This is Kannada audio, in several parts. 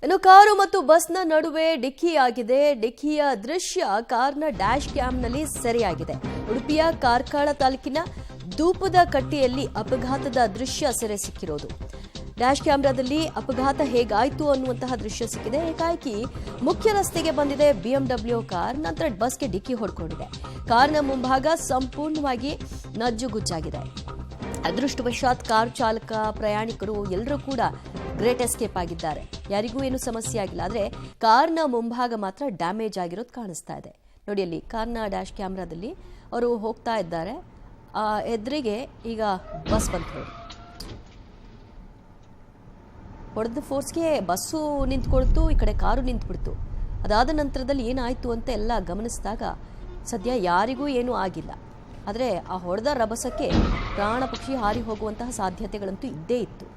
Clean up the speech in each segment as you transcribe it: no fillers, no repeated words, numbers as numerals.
ಇನ್ನು ಕಾರು ಮತ್ತು ಬಸ್ನ ನಡುವೆ ಡಿಕ್ಕಿಯಾಗಿದೆ. ಡಿಕ್ಕಿಯ ದೃಶ್ಯ ಕಾರ್ನ ಡ್ಯಾಶ್ ಕ್ಯಾಮ್ನಲ್ಲಿ ಸೆರೆಯಾಗಿದೆ. ಉಡುಪಿಯ ಕಾರ್ಕಳ ತಾಲೂಕಿನ ದೂಪದ ಕಟ್ಟೆಯಲ್ಲಿ ಅಪಘಾತದ ದೃಶ್ಯ ಸೆರೆ ಸಿಕ್ಕಿರೋದು. ಡ್ಯಾಶ್ ಕ್ಯಾಮೆರಾದಲ್ಲಿ ಅಪಘಾತ ಹೇಗಾಯಿತು ಅನ್ನುವಂತಹ ದೃಶ್ಯ ಸಿಕ್ಕಿದೆ. ಏಕಾಏಕಿ ಮುಖ್ಯ ರಸ್ತೆಗೆ ಬಂದಿದೆ ಬಿಎಂಡಬ್ಲ್ಯೂ ಕಾರ್, ನಂತರ ಬಸ್ಗೆ ಡಿಕ್ಕಿ ಹೊಡ್ಕೊಂಡಿದೆ. ಕಾರ್ನ ಮುಂಭಾಗ ಸಂಪೂರ್ಣವಾಗಿ ನಜ್ಜುಗುಜ್ಜಾಗಿದೆ. ಅದೃಷ್ಟವಶಾತ್ ಕಾರ್ ಚಾಲಕ, ಪ್ರಯಾಣಿಕರು ಎಲ್ಲರೂ ಕೂಡ ಗ್ರೇಟ್ ಎಸ್ಕೇಪ್ ಆಗಿದ್ದಾರೆ. ಯಾರಿಗೂ ಏನು ಸಮಸ್ಯೆ ಆಗಿಲ್ಲ. ಆದರೆ ಕಾರ್ನ ಮುಂಭಾಗ ಮಾತ್ರ ಡ್ಯಾಮೇಜ್ ಆಗಿರೋದು ಕಾಣಿಸ್ತಾ ಇದೆ. ನೋಡಿ, ಅಲ್ಲಿ ಕಾರ್ನ ಡ್ಯಾಶ್ ಕ್ಯಾಮ್ರಾದಲ್ಲಿ ಅವರು ಹೋಗ್ತಾ ಇದ್ದಾರೆ. ಎದುರಿಗೆ ಈಗ ಬಸ್ ಬಂತು ನೋಡಿ. ಹೊಡೆದ ಫೋರ್ಸ್ಗೆ ಬಸ್ಸು ನಿಂತ್ಕೊಳ್ತು, ಈ ಕಡೆ ಕಾರು ನಿಂತ್ಬಿಡ್ತು. ಅದಾದ ನಂತರದಲ್ಲಿ ಏನಾಯಿತು ಅಂತ ಎಲ್ಲ ಗಮನಿಸಿದಾಗ ಸದ್ಯ ಯಾರಿಗೂ ಏನೂ ಆಗಿಲ್ಲ. ಆದರೆ ಆ ಹೊಡೆದ ರಭಸಕ್ಕೆ ಪ್ರಾಣ ಪಕ್ಷಿ ಹಾರಿ ಹೋಗುವಂತಹ ಸಾಧ್ಯತೆಗಳಂತೂ ಇದ್ದೇ ಇತ್ತು.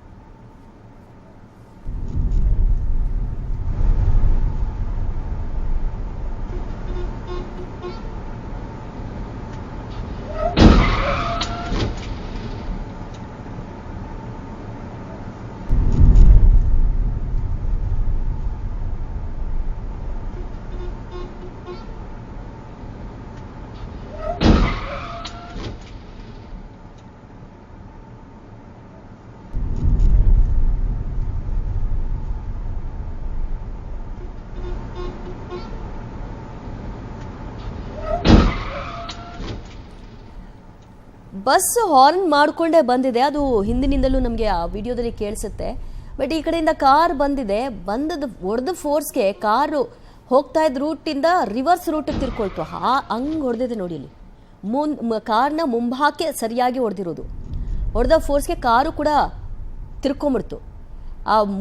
ಬಸ್ ಹಾರ್ನ್ ಮಾಡಿಕೊಂಡೇ ಬಂದಿದೆ. ಅದು ಹಿಂದಿನಿಂದಲೂ ನಮಗೆ ಆ ವಿಡಿಯೋದಲ್ಲಿ ಕೇಳಿಸುತ್ತೆ. ಬಟ್ ಈ ಕಡೆಯಿಂದ ಕಾರ್ ಬಂದಿದೆ. ಹೊಡೆದ ಫೋರ್ಸ್ಗೆ ಕಾರು ಹೋಗ್ತಾ ಇದ್ದ ರೂಟಿಂದ ರಿವರ್ಸ್ ರೂಟಿಗೆ ತಿರ್ಕೊಳ್ತು. ಹಂಗೆ ಹೊಡೆದಿದೆ ನೋಡಿ. ಇಲ್ಲಿ ಕಾರ್ನ ಮುಂಭಾಗಕ್ಕೆ ಸರಿಯಾಗಿ ಹೊಡೆದಿರೋದು. ಹೊಡೆದ ಫೋರ್ಸ್ಗೆ ಕಾರು ಕೂಡ ತಿರ್ಕೊಂಬಿಡ್ತು.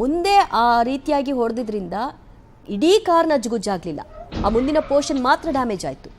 ಮುಂದೆ ಆ ರೀತಿಯಾಗಿ ಹೊಡೆದಿದ್ರಿಂದ ಇಡೀ ಕಾರ್ ನಜ್ಜುಗುಜ್ಜಾಗಲಿಲ್ಲ. ಆ ಮುಂದಿನ ಪೋರ್ಷನ್ ಮಾತ್ರ ಡ್ಯಾಮೇಜ್ ಆಯಿತು.